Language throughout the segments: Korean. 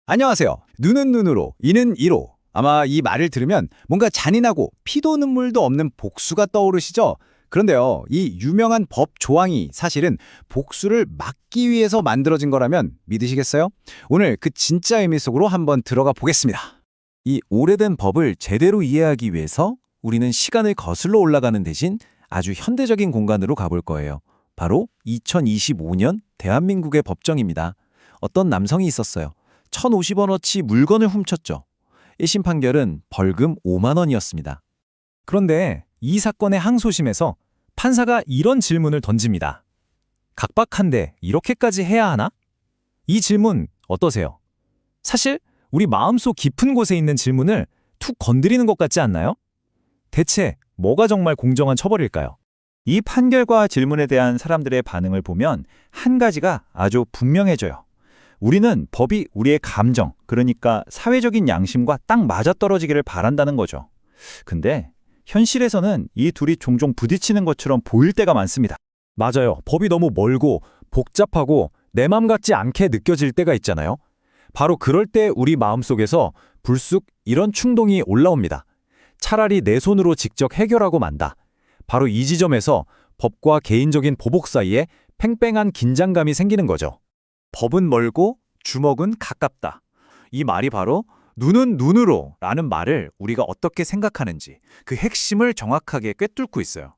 안녕하세요. 눈은 눈으로, 이는 이로. 아마 이 말을 들으면 뭔가 잔인하고 피도 눈물도 없는 복수가 떠오르시죠? 그런데요, 이 유명한 법 조항이 사실은 복수를 막기 위해서 만들어진 거라면 믿으시겠어요? 오늘 그 진짜 의미 속으로 한번 들어가 보겠습니다. 이 오래된 법을 제대로 이해하기 위해서 우리는 시간을 거슬러 올라가는 대신 아주 현대적인 공간으로 가볼 거예요. 바로 2025년 대한민국의 법정입니다. 어떤 남성이 있었어요. 1,050원어치 물건을 훔쳤죠. 1심 판결은 벌금 5만 원이었습니다. 그런데 이 사건의 항소심에서 판사가 이런 질문을 던집니다. 각박한데 이렇게까지 해야 하나? 이 질문 어떠세요? 사실 우리 마음속 깊은 곳에 있는 질문을 툭 건드리는 것 같지 않나요? 대체 뭐가 정말 공정한 처벌일까요? 이 판결과 질문에 대한 사람들의 반응을 보면 한 가지가 아주 분명해져요. 우리는 법이 우리의 감정, 그러니까 사회적인 양심과 딱 맞아떨어지기를 바란다는 거죠. 근데 현실에서는 이 둘이 종종 부딪히는 것처럼 보일 때가 많습니다. 맞아요. 법이 너무 멀고 복잡하고 내 맘 같지 않게 느껴질 때가 있잖아요. 바로 그럴 때 우리 마음속에서 불쑥 이런 충동이 올라옵니다. 차라리 내 손으로 직접 해결하고 만다. 바로 이 지점에서 법과 개인적인 보복 사이에 팽팽한 긴장감이 생기는 거죠. 법은 멀고 주먹은 가깝다. 이 말이 바로 눈은 눈으로 라는 말을 우리가 어떻게 생각하는지 그 핵심을 정확하게 꿰뚫고 있어요.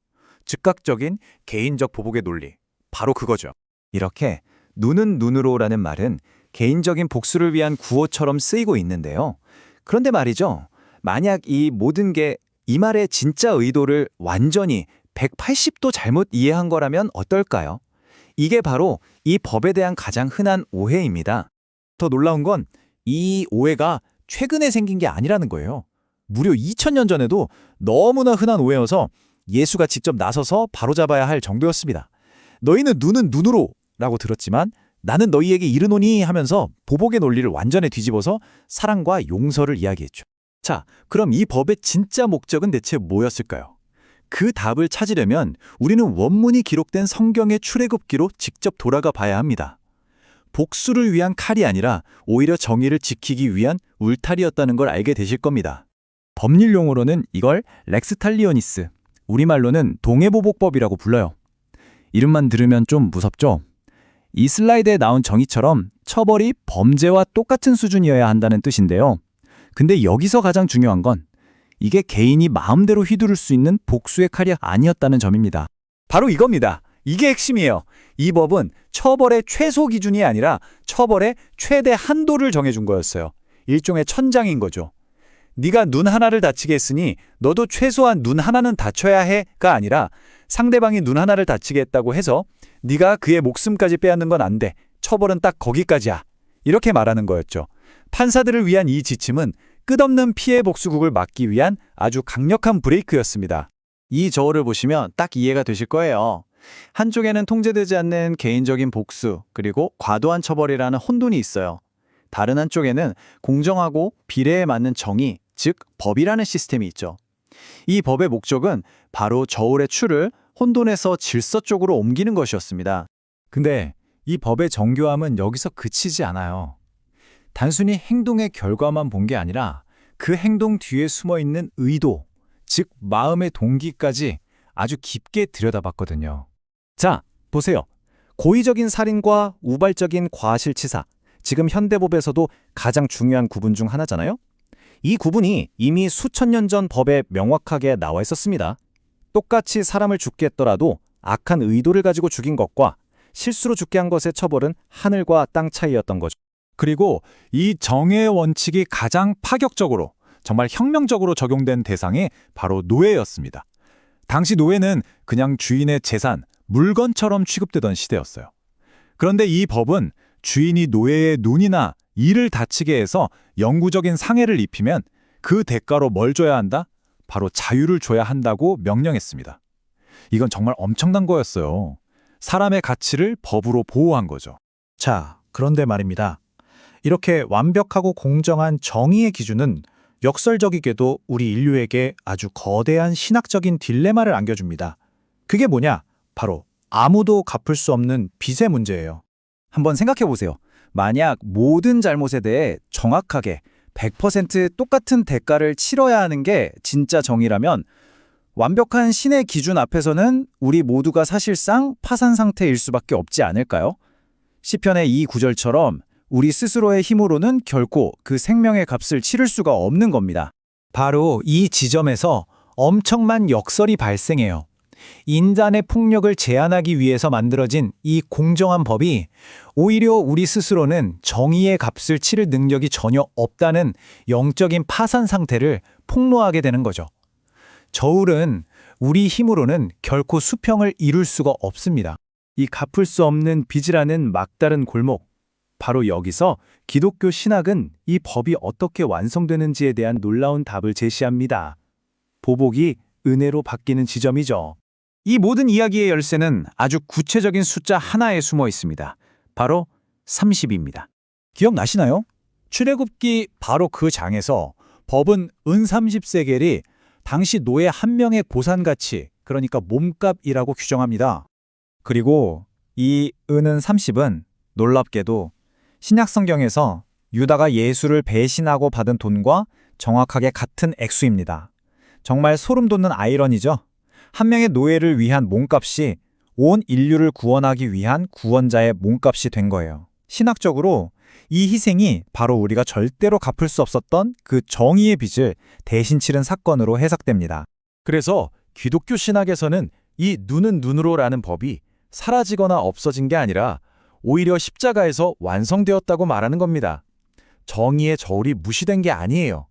즉각적인 개인적 보복의 논리. 바로 그거죠. 이렇게 눈은 눈으로라는 말은 개인적인 복수를 위한 구호처럼 쓰이고 있는데요. 그런데 말이죠. 만약 이 모든 게 이 말의 진짜 의도를 완전히 180도 잘못 이해한 거라면 어떨까요? 이게 바로 이 법에 대한 가장 흔한 오해입니다. 더 놀라운 건 이 오해가 최근에 생긴 게 아니라는 거예요. 무려 2000년 전에도 너무나 흔한 오해여서 예수가 직접 나서서 바로잡아야 할 정도였습니다. 너희는 눈은 눈으로 라고 들었지만 나는 너희에게 이르노니 하면서 보복의 논리를 완전히 뒤집어서 사랑과 용서를 이야기했죠. 자, 그럼 이 법의 진짜 목적은 대체 뭐였을까요? 그 답을 찾으려면 우리는 원문이 기록된 성경의 출애굽기로 직접 돌아가 봐야 합니다. 복수를 위한 칼이 아니라 오히려 정의를 지키기 위한 울타리였다는 걸 알게 되실 겁니다. 법률 용어로는 이걸 렉스탈리오니스, 우리말로는 동해보복법이라고 불러요. 이름만 들으면 좀 무섭죠? 이 슬라이드에 나온 정의처럼 처벌이 범죄와 똑같은 수준이어야 한다는 뜻인데요. 근데 여기서 가장 중요한 건 이게 개인이 마음대로 휘두를 수 있는 복수의 칼이 아니었다는 점입니다. 바로 이겁니다. 이게 핵심이에요. 이 법은 처벌의 최소 기준이 아니라 처벌의 최대 한도를 정해준 거였어요. 일종의 천장인 거죠. 네가 눈 하나를 다치게 했으니 너도 최소한 눈 하나는 다쳐야 해가 아니라 상대방이 눈 하나를 다치게 했다고 해서 네가 그의 목숨까지 빼앗는 건 안 돼. 처벌은 딱 거기까지야. 이렇게 말하는 거였죠. 판사들을 위한 이 지침은 끝없는 피해 복수국을 막기 위한 아주 강력한 브레이크였습니다. 이 저어를 보시면 딱 이해가 되실 거예요. 한쪽에는 통제되지 않는 개인적인 복수, 그리고 과도한 처벌이라는 혼돈이 있어요. 다른 한쪽에는 공정하고 비례에 맞는 정의, 즉 법이라는 시스템이 있죠. 이 법의 목적은 바로 저울의 추를 혼돈에서 질서 쪽으로 옮기는 것이었습니다. 근데 이 법의 정교함은 여기서 그치지 않아요. 단순히 행동의 결과만 본 게 아니라 그 행동 뒤에 숨어있는 의도, 즉 마음의 동기까지 아주 깊게 들여다봤거든요. 자, 보세요. 고의적인 살인과 우발적인 과실치사, 지금 현대법에서도 가장 중요한 구분 중 하나잖아요? 이 구분이 이미 수천 년 전 법에 명확하게 나와 있었습니다. 똑같이 사람을 죽게 했더라도 악한 의도를 가지고 죽인 것과 실수로 죽게 한 것의 처벌은 하늘과 땅 차이였던 거죠. 그리고 이 정의의 원칙이 가장 파격적으로, 정말 혁명적으로 적용된 대상이 바로 노예였습니다. 당시 노예는 그냥 주인의 재산, 물건처럼 취급되던 시대였어요. 그런데 이 법은 주인이 노예의 눈이나 이를 다치게 해서 영구적인 상해를 입히면 그 대가로 뭘 줘야 한다? 바로 자유를 줘야 한다고 명령했습니다. 이건 정말 엄청난 거였어요. 사람의 가치를 법으로 보호한 거죠. 자, 그런데 말입니다. 이렇게 완벽하고 공정한 정의의 기준은 역설적이게도 우리 인류에게 아주 거대한 신학적인 딜레마를 안겨줍니다. 그게 뭐냐? 바로 아무도 갚을 수 없는 빚의 문제예요. 한번 생각해 보세요. 만약 모든 잘못에 대해 정확하게 100% 똑같은 대가를 치러야 하는 게 진짜 정의라면 완벽한 신의 기준 앞에서는 우리 모두가 사실상 파산 상태일 수밖에 없지 않을까요? 시편의 이 구절처럼 우리 스스로의 힘으로는 결코 그 생명의 값을 치를 수가 없는 겁니다. 바로 이 지점에서 엄청난 역설이 발생해요. 인간의 폭력을 제한하기 위해서 만들어진 이 공정한 법이 오히려 우리 스스로는 정의의 값을 치를 능력이 전혀 없다는 영적인 파산 상태를 폭로하게 되는 거죠. 저울은 우리 힘으로는 결코 수평을 이룰 수가 없습니다. 이 갚을 수 없는 빚이라는 막다른 골목. 바로 여기서 기독교 신학은 이 법이 어떻게 완성되는지에 대한 놀라운 답을 제시합니다. 보복이 은혜로 바뀌는 지점이죠. 이 모든 이야기의 열쇠는 아주 구체적인 숫자 하나에 숨어 있습니다. 바로 30입니다. 기억나시나요? 출애굽기 바로 그 장에서 법은 은 30세겔이 당시 노예 한 명의 보상가치, 그러니까 몸값이라고 규정합니다. 그리고 이 은은 30은 놀랍게도 신약 성경에서 유다가 예수를 배신하고 받은 돈과 정확하게 같은 액수입니다. 정말 소름 돋는 아이러니죠. 한 명의 노예를 위한 몸값이 온 인류를 구원하기 위한 구원자의 몸값이 된 거예요. 신학적으로 이 희생이 바로 우리가 절대로 갚을 수 없었던 그 정의의 빚을 대신 치른 사건으로 해석됩니다. 그래서 기독교 신학에서는 이 눈은 눈으로라는 법이 사라지거나 없어진 게 아니라 오히려 십자가에서 완성되었다고 말하는 겁니다. 정의의 저울이 무시된 게 아니에요.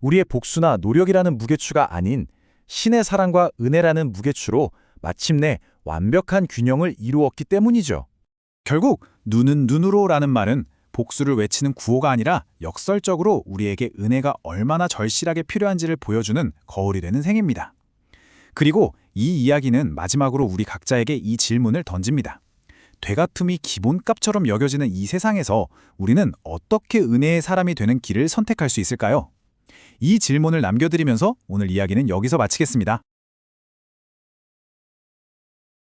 우리의 복수나 노력이라는 무게추가 아닌 신의 사랑과 은혜라는 무게추로 마침내 완벽한 균형을 이루었기 때문이죠. 결국 눈은 눈으로라는 말은 복수를 외치는 구호가 아니라 역설적으로 우리에게 은혜가 얼마나 절실하게 필요한지를 보여주는 거울이 되는 셈입니다. 그리고 이 이야기는 마지막으로 우리 각자에게 이 질문을 던집니다. 되갚음이 기본값처럼 여겨지는 이 세상에서 우리는 어떻게 은혜의 사람이 되는 길을 선택할 수 있을까요? 이 질문을 남겨드리면서 오늘 이야기는 여기서 마치겠습니다.